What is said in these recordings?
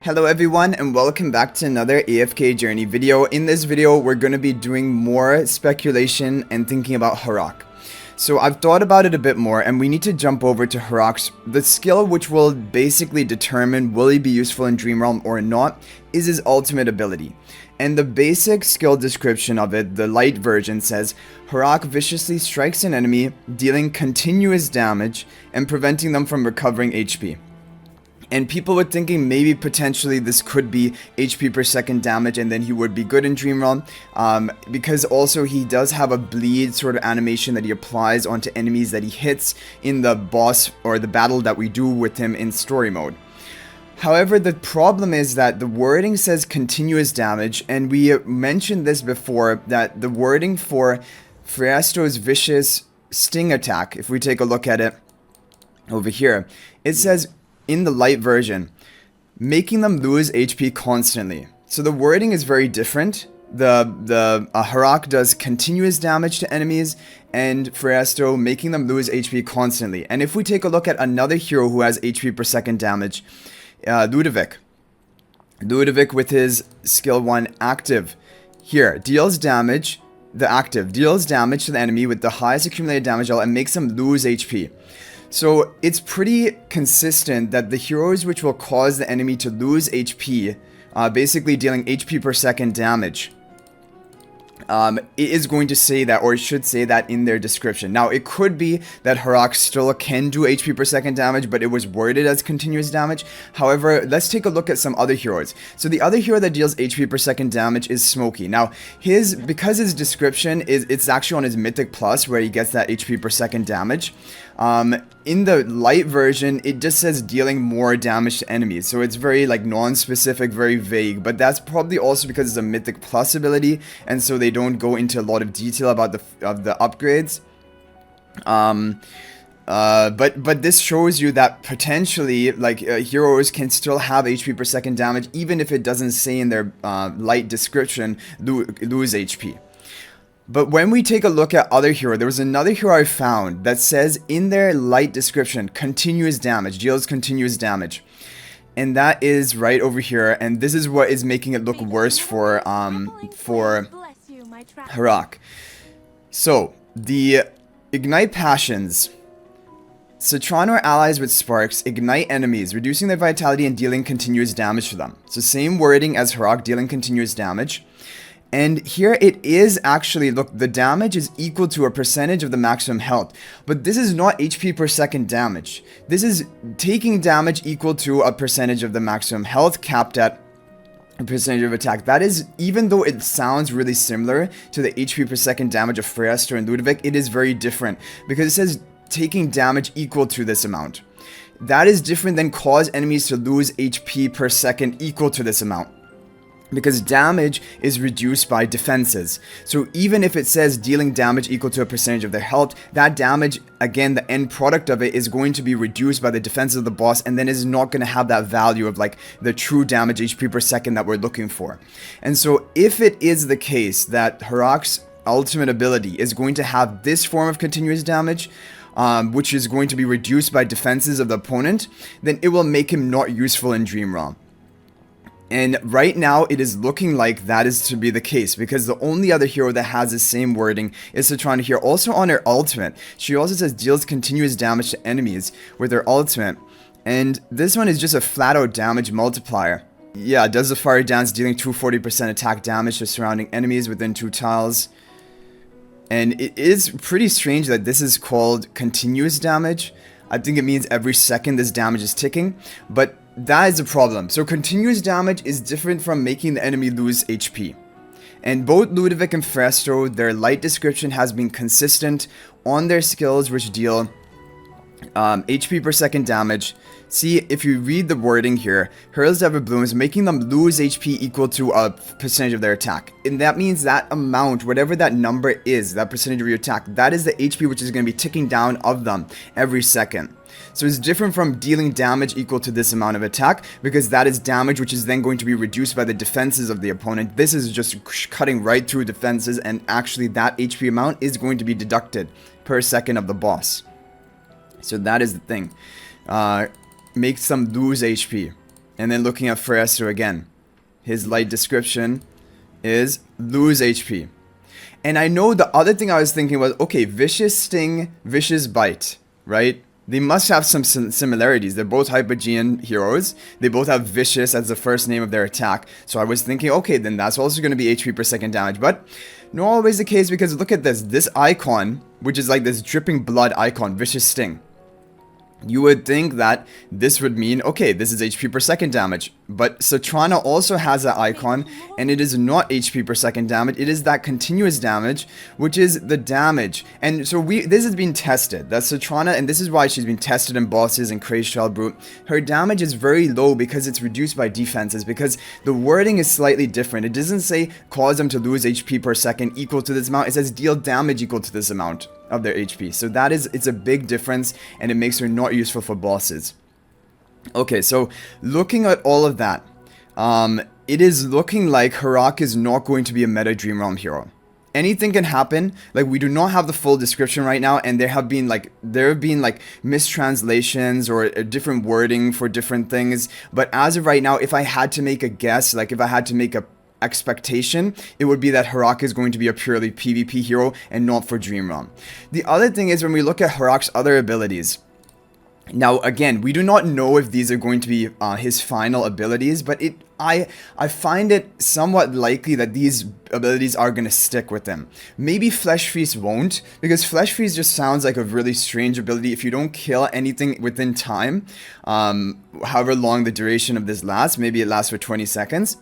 Hello everyone and welcome back to another AFK journey video. In this video we're going to be doing more speculation and thinking about Harak. So I've thought about it a bit more and we need to jump over to Harak's. The skill which will basically determine will he be useful in Dream Realm or not is his ultimate ability. And the basic skill description of it, the Lite version, says Harak viciously strikes an enemy, dealing continuous damage and preventing them from recovering HP. And people were thinking maybe potentially this could be HP per second damage and then he would be good in Dream Realm. Because also he does have a bleed sort of animation that he applies onto enemies that he hits in the boss or the battle that we do with him in story mode. However, the problem is that the wording says continuous damage, and we mentioned this before, that the wording for Phraesto's vicious sting attack, if we take a look at it over here, it says in the Lite version, making them lose HP constantly. So the wording is very different. The Harak does continuous damage to enemies, and Phraesto making them lose HP constantly. And if we take a look at another hero who has HP per second damage, Ludovic. Ludovic with his skill 1 active here deals damage. The active deals damage to the enemy with the highest accumulated damage level and makes them lose HP. So it's pretty consistent that the heroes which will cause the enemy to lose HP, basically dealing HP per second damage, it is going to say that, or it should say that in their description. Now, it could be that Harak still can do HP per second damage, but it was worded as continuous damage. However, let's take a look at some other heroes. So the other hero that deals HP per second damage is Smokey. Now, because his description it's actually on his Mythic Plus where he gets that HP per second damage. In the Lite version, it just says dealing more damage to enemies. So it's very like non-specific, very vague. But that's probably also because it's a Mythic Plus ability, and so they don't go into a lot of detail about the upgrades. But this shows you that potentially like heroes can still have HP per second damage even if it doesn't say in their Lite description lose HP. But when we take a look at other hero, there was another hero I found that says in their Lite description, continuous damage, deals continuous damage. And that is right over here, and this is what is making it look worse for Harak. So, the Ignite Passions. Satrana or allies with sparks ignite enemies, reducing their vitality and dealing continuous damage to them. So same wording as Harak, dealing continuous damage. And here it is actually, look, the damage is equal to a percentage of the maximum health. But this is not HP per second damage. This is taking damage equal to a percentage of the maximum health capped at a percentage of attack. That is, even though it sounds really similar to the HP per second damage of Phraesto and Ludovic, it is very different. Because it says taking damage equal to this amount. That is different than cause enemies to lose HP per second equal to this amount. Because damage is reduced by defenses. So even if it says dealing damage equal to a percentage of their health, that damage, again, the end product of it is going to be reduced by the defenses of the boss, and then is not going to have that value of like the true damage HP per second that we're looking for. And so if it is the case that Harak's ultimate ability is going to have this form of continuous damage, which is going to be reduced by defenses of the opponent, then it will make him not useful in Dream Realm. And right now, it is looking like that is to be the case, because the only other hero that has the same wording is Satrana here. Also on her ultimate, she also says deals continuous damage to enemies with her ultimate. And this one is just a flat out damage multiplier. Yeah, does the fire dance, dealing 240% attack damage to surrounding enemies within 2 tiles. And it is pretty strange that this is called continuous damage. I think it means every second this damage is ticking, but that is a problem. So continuous damage is different from making the enemy lose HP. And both Ludovic and Phraesto, their Lite description has been consistent on their skills which deal HP per second damage. See, if you read the wording here, hurls Ever Blooms, making them lose HP equal to a percentage of their attack. And that means that amount, whatever that number is, that percentage of your attack, that is the HP which is going to be ticking down of them every second. So it's different from dealing damage equal to this amount of attack, because that is damage which is then going to be reduced by the defenses of the opponent. This is just cutting right through defenses, and actually that HP amount is going to be deducted per second of the boss. So that is the thing. Makes them lose HP. And then looking at Phraesto again. His Lite description is lose HP. And I know the other thing I was thinking was, okay, Vicious Sting, Vicious Bite, right? They must have some similarities. They're both Hypogean heroes. They both have Vicious as the first name of their attack. So I was thinking, okay, then that's also going to be HP per second damage. But not always the case, because look at this. This icon, which is like this dripping blood icon, Vicious Sting. You would think that this would mean, okay, this is HP per second damage. But Satrana also has that icon, and it is not HP per second damage. It is that continuous damage, which is the damage. And so this has been tested. That Satrana, and this is why she's been tested in bosses and Crazy Shell Brute. Her damage is very low because it's reduced by defenses, because the wording is slightly different. It doesn't say cause them to lose HP per second equal to this amount. It says deal damage equal to this amount of their HP. So that is, it's a big difference, and it makes her not useful for bosses. Okay, so looking at all of that, it is looking like Harak is not going to be a meta Dream Realm hero. Anything can happen. Like, we do not have the full description right now, and there have been like mistranslations or a different wording for different things. But as of right now, if I had to make a guess, like if I had to make a expectation, it would be that Harak is going to be a purely PvP hero and not for Dream Realm. The other thing is, when we look at Harak's other abilities, now again, we do not know if these are going to be his final abilities, but I find it somewhat likely that these abilities are going to stick with him. Maybe Flesh Feast won't, because Flesh Feast just sounds like a really strange ability. If you don't kill anything within time, however long the duration of this lasts, maybe it lasts for 20 seconds,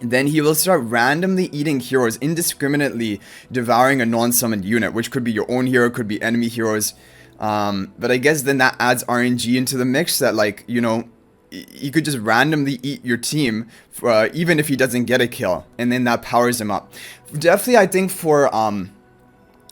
then he will start randomly eating heroes, indiscriminately devouring a non-summoned unit, which could be your own hero, could be enemy heroes. But I guess then that adds RNG into the mix, that, like, you know, he could just randomly eat your team, even if he doesn't get a kill, and then that powers him up. Definitely, I think for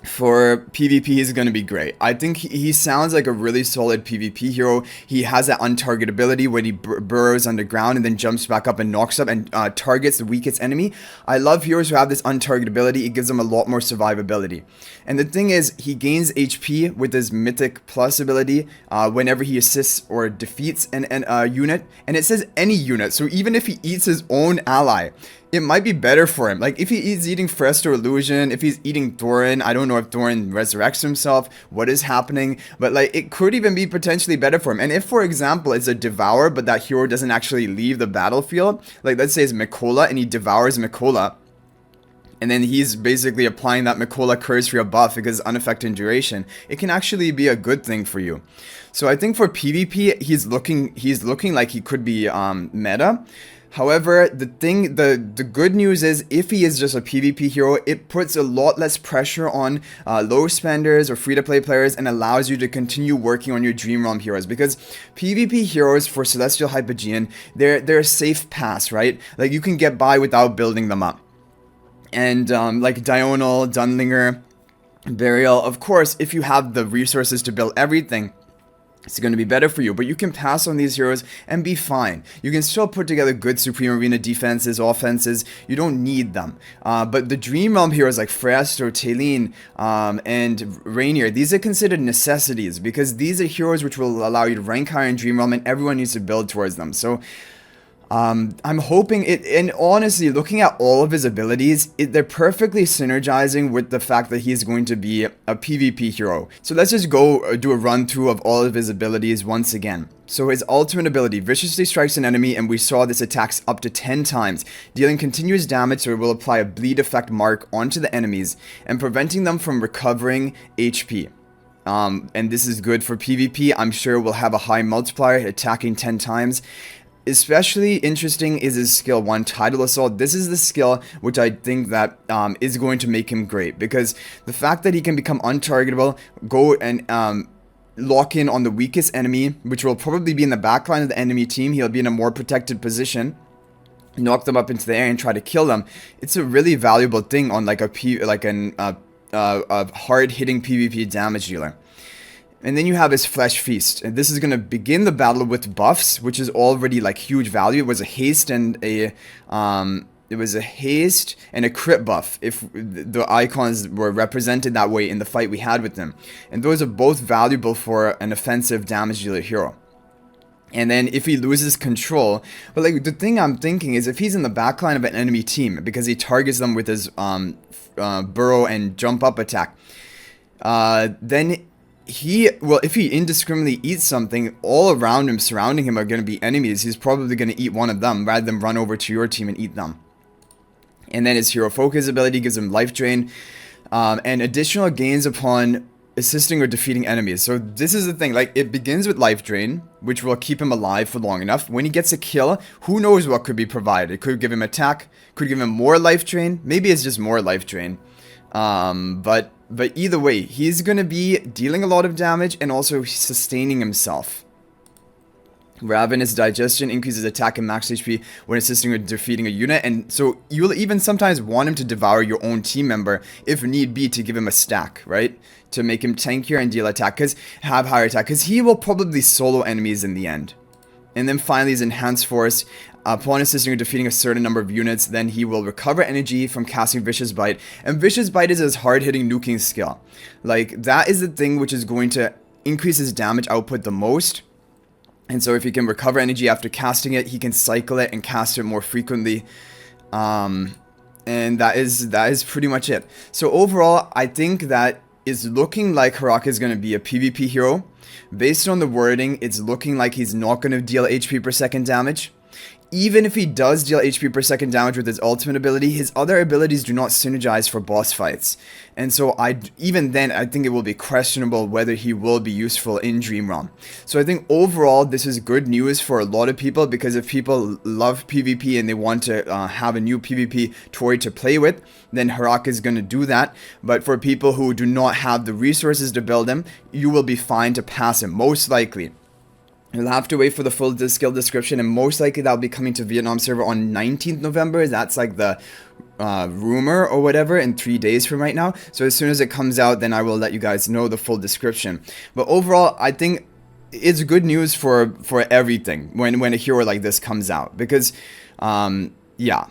PvP, he's going to be great. I think he sounds like a really solid PvP hero. He has that untargetability when he burrows underground and then jumps back up and knocks up and targets the weakest enemy. I love heroes who have this untargetability. It gives them a lot more survivability. And the thing is, he gains HP with his Mythic Plus ability whenever he assists or defeats a unit. And it says any unit, so even if he eats his own ally, it might be better for him. Like, if he is eating Phraesto Illusion, if he's eating Thorin, I don't know if Thorin resurrects himself, what is happening, but like, it could even be potentially better for him. And if, for example, it's a Devour, but that hero doesn't actually leave the battlefield, like let's say it's Mikola, and he devours Mikola, and then he's basically applying that Mikola curse-free buff because it's unaffected duration, it can actually be a good thing for you. So I think for PvP, he's looking like he could be meta. However, the good news is, if he is just a PvP hero, it puts a lot less pressure on low spenders or free-to-play players and allows you to continue working on your Dream Realm heroes. Because PvP heroes for Celestial Hypogean, they're a safe pass, right? Like, you can get by without building them up. And like Diurnal, Dunlinger, Burial, of course, if you have the resources to build everything, it's going to be better for you, but you can pass on these heroes and be fine. You can still put together good Supreme Arena defenses, offenses. You don't need them. But the Dream Realm heroes like Phraesto, Talene, and Rainier, these are considered necessities, because these are heroes which will allow you to rank higher in Dream Realm, and everyone needs to build towards them. So I'm hoping it, and honestly, looking at all of his abilities, they're perfectly synergizing with the fact that he's going to be a PvP hero. So let's just go do a run through of all of his abilities once again. So his ultimate ability, viciously strikes an enemy, and we saw this attacks up to 10 times, dealing continuous damage, so it will apply a bleed effect mark onto the enemies, and preventing them from recovering HP. And this is good for PvP. I'm sure we'll have a high multiplier, attacking 10 times. Especially interesting is his skill 1, Tidal Assault. This is the skill which I think that is going to make him great, because the fact that he can become untargetable, go and lock in on the weakest enemy, which will probably be in the backline of the enemy team. He'll be in a more protected position, knock them up into the air and try to kill them. It's a really valuable thing on like a hard-hitting PvP damage dealer. And then you have his Flesh Feast, and this is going to begin the battle with buffs, which is already like huge value. It was a haste and a crit buff if the icons were represented that way in the fight we had with them. And those are both valuable for an offensive damage dealer hero. And then if he loses control, but like the thing I'm thinking is if he's in the backline of an enemy team because he targets them with his burrow and jump up attack, then if he indiscriminately eats something, all around him, surrounding him are going to be enemies. He's probably going to eat one of them rather than run over to your team and eat them. And then his hero focus ability gives him life drain, and additional gains upon assisting or defeating enemies. So this is the thing, like it begins with life drain, which will keep him alive for long enough. When he gets a kill, who knows what could be provided. It could give him attack, could give him more life drain, maybe it's just more life drain. But either way, he's gonna be dealing a lot of damage and also sustaining himself. Ravenous Digestion increases attack and max HP when assisting or defeating a unit, and so you'll even sometimes want him to devour your own team member if need be to give him a stack, right? To make him tankier and deal attack, have higher attack, because he will probably solo enemies in the end. And then finally his Enhanced Force. Upon assisting or defeating a certain number of units, then he will recover energy from casting Vicious Bite, and Vicious Bite is his hard-hitting nuking skill. Like, that is the thing which is going to increase his damage output the most. And so if he can recover energy after casting it, he can cycle it and cast it more frequently. And that is pretty much it. So overall, I think that it's looking like Harak is going to be a PvP hero. Based on the wording, it's looking like he's not going to deal HP per second damage. Even if he does deal HP per second damage with his ultimate ability, his other abilities do not synergize for boss fights. And so even then, I think it will be questionable whether he will be useful in Dream Realm. So I think overall, this is good news for a lot of people, because if people love PvP and they want to have a new PvP toy to play with, then Harak is going to do that. But for people who do not have the resources to build him, you will be fine to pass him, most likely. You'll have to wait for the full skill description, and most likely that'll be coming to Vietnam server on 19th November. That's like the rumor or whatever, in 3 days from right now. So as soon as it comes out, then I will let you guys know the full description. But overall, I think it's good news for everything when a hero like this comes out, because yeah.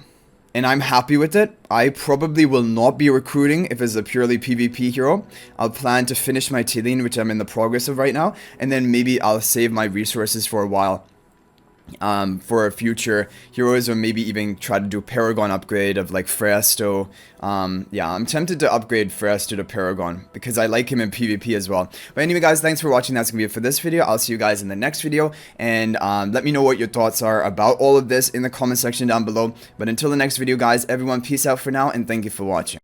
And I'm happy with it. I probably will not be recruiting if it's a purely PvP hero. I'll plan to finish my Tilene, which I'm in the progress of right now, and then maybe I'll save my resources for a while for future heroes, or maybe even try to do Paragon upgrade of like Phraesto. Yeah, I'm tempted to upgrade Phraesto to Paragon because I like him in PvP as well. But anyway, guys, thanks for watching. That's gonna be it for this video. I'll see you guys in the next video, and let me know what your thoughts are about all of this in the comment section down below. But until the next video, guys, everyone, peace out for now, and thank you for watching.